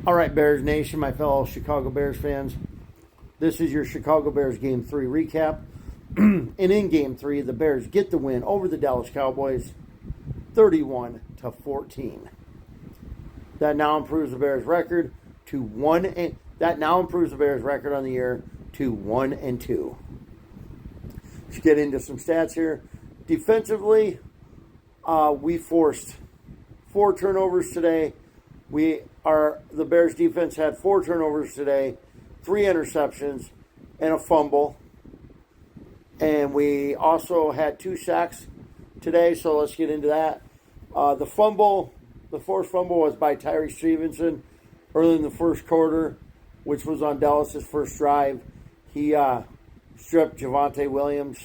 All right, Bears Nation, my fellow Chicago Bears fans. This is your Chicago Bears Game 3 recap. And in Game 3, the Bears get the win over the Dallas Cowboys, 31-14. That now improves the Bears' record to 1. That now improves the Bears' record on the year to 1-2. Let's get into some stats here. Defensively, we forced 4 turnovers today. The Bears defense had 4 turnovers today, 3 interceptions, and a fumble. And we also had 2 sacks today, so let's get into that. The forced fumble was by Tyrique Stevenson early in the first quarter, which was on Dallas' first drive. He stripped Javonte Williams.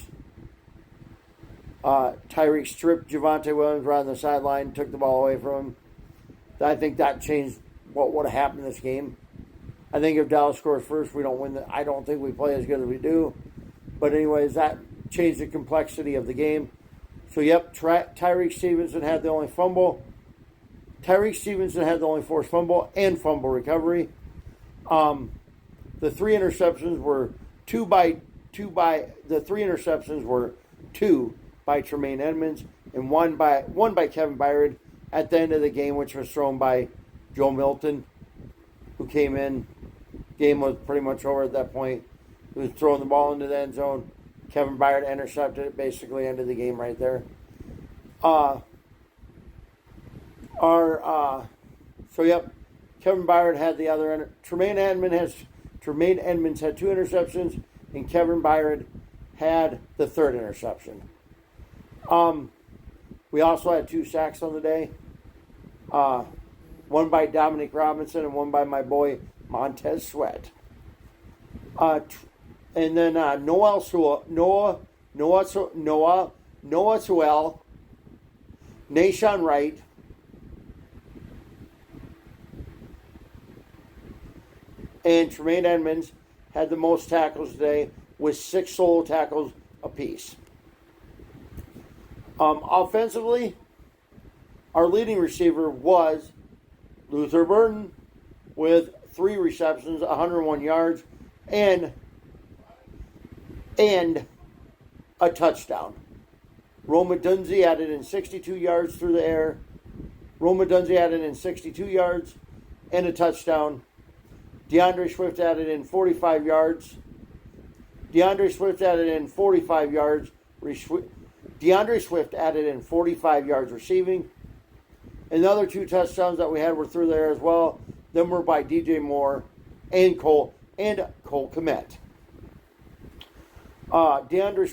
Tyrique stripped Javonte Williams right on the sideline, took the ball away from him. I think that changed what would have happened in this game. I think if Dallas scores first, we don't win. I don't think we play as good as we do. But anyways, that changed the complexity of the game. So, yep, Tyrique Stevenson had the only fumble. Tyrique Stevenson had the only forced fumble and fumble recovery. The 3 interceptions were 2 by Tremaine Edmunds and one by Kevin Byard at the end of the game, which was thrown by Joe Milton, who came in. Game was pretty much over at that point. He was throwing the ball into the end zone. Kevin Byard intercepted it, basically ended the game right there. Kevin Byard had the other. Tremaine Edmunds had 2 interceptions, and Kevin Byard had the 3rd interception. We also had 2 sacks on the day. One by Dominic Robinson and one by my boy Montez Sweat. And then Noah Sewell, Nahshon Wright, and Tremaine Edmunds had the most tackles today with 6 solo tackles apiece. Offensively, our leading receiver was Luther Burden with 3 receptions, 101 yards, and a touchdown. Rome Odunze added in 62 yards through the air. Rome Odunze added in 62 yards and a touchdown. DeAndre Swift added in 45 yards. DeAndre Swift added in 45 yards receiving. And the other 2 touchdowns that we had were through there as well. Them were by DJ Moore and Cole Kmet. DeAndre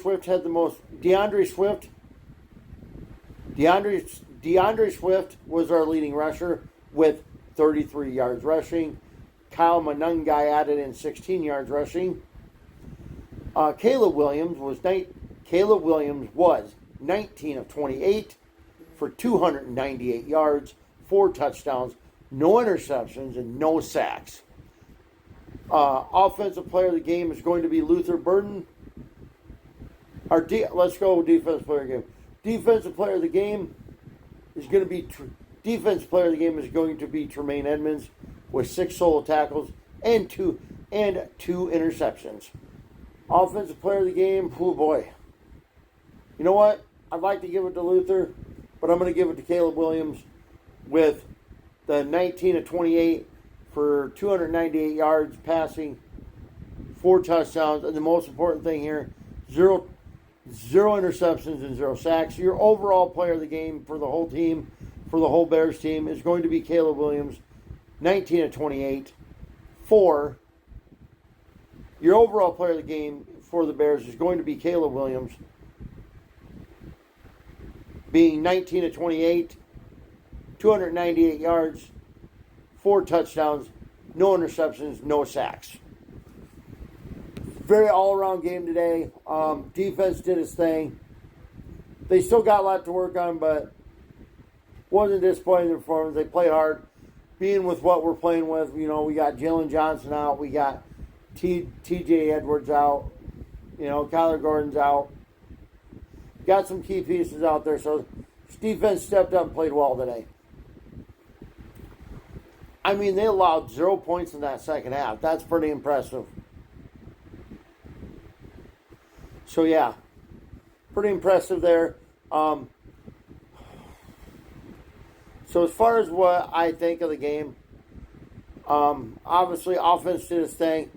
Swift was our leading rusher with 33 yards rushing. Kyle Monangai added in 16 yards rushing. Caleb Williams was 19 of 28 for 298 yards, 4 touchdowns, no interceptions, and no sacks. Offensive player of the game is going to be Luther Burden. Let's go with defensive player of the game. Defensive player of the game is going to be Tremaine Edmunds with 6 solo tackles and two interceptions. Offensive player of the game, oh boy. You know what? I'd like to give it to Luther, but I'm going to give it to Caleb Williams with the 19 of 28 for 298 yards passing, 4 touchdowns, and the most important thing here, zero interceptions and 0 sacks. Your overall player of the game for the whole team, for the whole Bears team, is going to be Caleb Williams, 19 of 28 for. Your overall player of the game for the Bears is going to be Caleb Williams, being 19 of 28, 298 yards, 4 touchdowns, no interceptions, no sacks. Very all-around game today. Defense did its thing. They still got a lot to work on, but wasn't disappointing in their performance. They played hard. Being with what we're playing with, we got Jalen Johnson out. We got TJ Edwards out. Kyler Gordon's out. Got some key pieces out there, so defense stepped up and played well today. I mean, they allowed 0 points in that second half. That's pretty impressive. So, yeah, pretty impressive there. So, as far as what I think of the game, obviously, offense did its thing.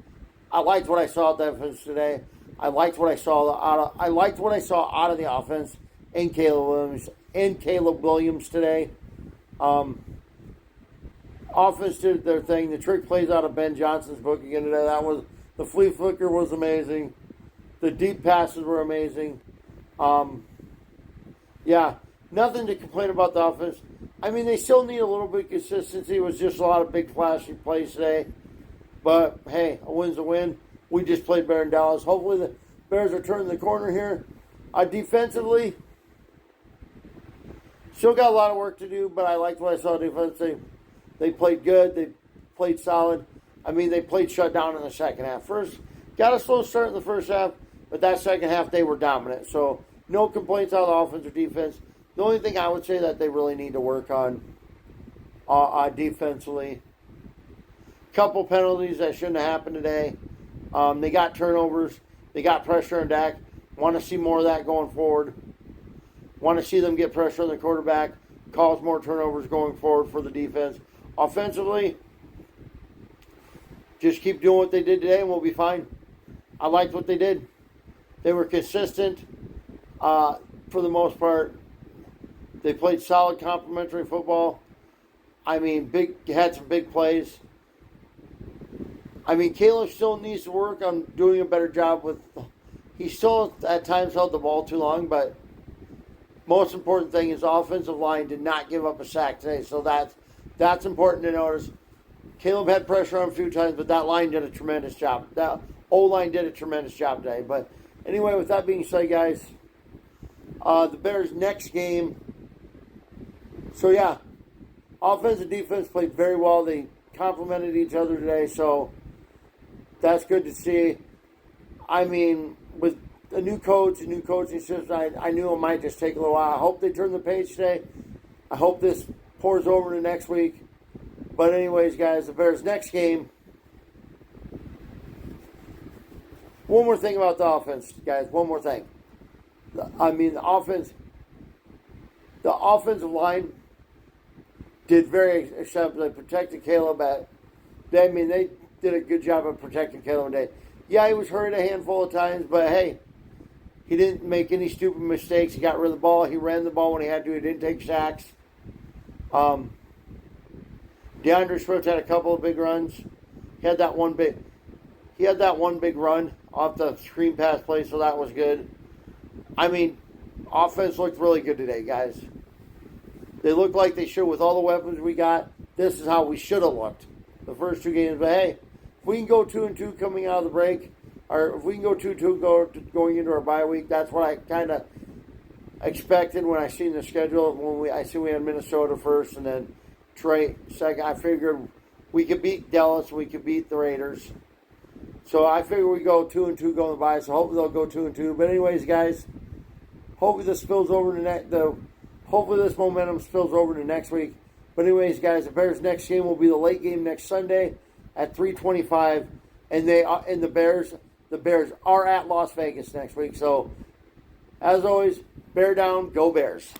I liked what I saw at the offense today. I liked what I saw out of the offense in Caleb Williams today. Offense did their thing. The trick plays out of Ben Johnson's book again today. The flea flicker was amazing. The deep passes were amazing. Yeah, nothing to complain about the offense. I mean, they still need a little bit of consistency. It was just a lot of big flashy plays today. But, hey, a win's a win. We just played better in Dallas. Hopefully the Bears are turning the corner here. Defensively, still got a lot of work to do, but I liked what I saw defensively. They played good. They played solid. I mean, they played shut down in the second half. First, got a slow start in the first half, but that second half they were dominant. So no complaints on the offense or defense. The only thing I would say that they really need to work on defensively. Couple penalties that shouldn't have happened today. They got turnovers. They got pressure on Dak. Want to see more of that going forward. Want to see them get pressure on the quarterback, cause more turnovers going forward for the defense. Offensively, just keep doing what they did today and we'll be fine. I liked what they did. They were consistent for the most part. They played solid complementary football. I mean, had some big plays. I mean, Caleb still needs to work on doing a better job with. He still at times held the ball too long, but most important thing is offensive line did not give up a sack today. So that's important to notice. Caleb had pressure on a few times, but that line did a tremendous job. That O-line did a tremendous job today. But anyway, with that being said, guys, the Bears' next game. So yeah, offense and defense played very well. They complemented each other today, so that's good to see. I mean, with a new coach, a new coaching system, I knew it might just take a little while. I hope they turn the page today. I hope this pours over to next week. But anyways, guys, the Bears' next game. One more thing about the offense, guys. One more thing. The offensive line did very exceptionally. They protected Caleb they did a good job of protecting Caleb today. Yeah, he was hurt a handful of times, but hey, he didn't make any stupid mistakes. He got rid of the ball. He ran the ball when he had to. He didn't take sacks. DeAndre Swift had a couple of big runs. He had that one big run off the screen pass play, so that was good. I mean, offense looked really good today, guys. They looked like they should with all the weapons we got. This is how we should have looked the first two games. But hey, if we can go 2-2 coming out of the break, or if we can go 2-2 going into our bye week, that's what I kind of expected when I seen the schedule. I see we had Minnesota first and then Detroit second. I figured we could beat Dallas, we could beat the Raiders. So I figured we go 2-2 going to bye. So hopefully they'll go 2-2. But anyways, guys, hopefully this spills over to hopefully this momentum spills over to next week. But anyways, guys, the Bears' next game will be the late game next Sunday at 3:25, and the Bears are at Las Vegas next week. So, as always, bear down, go Bears.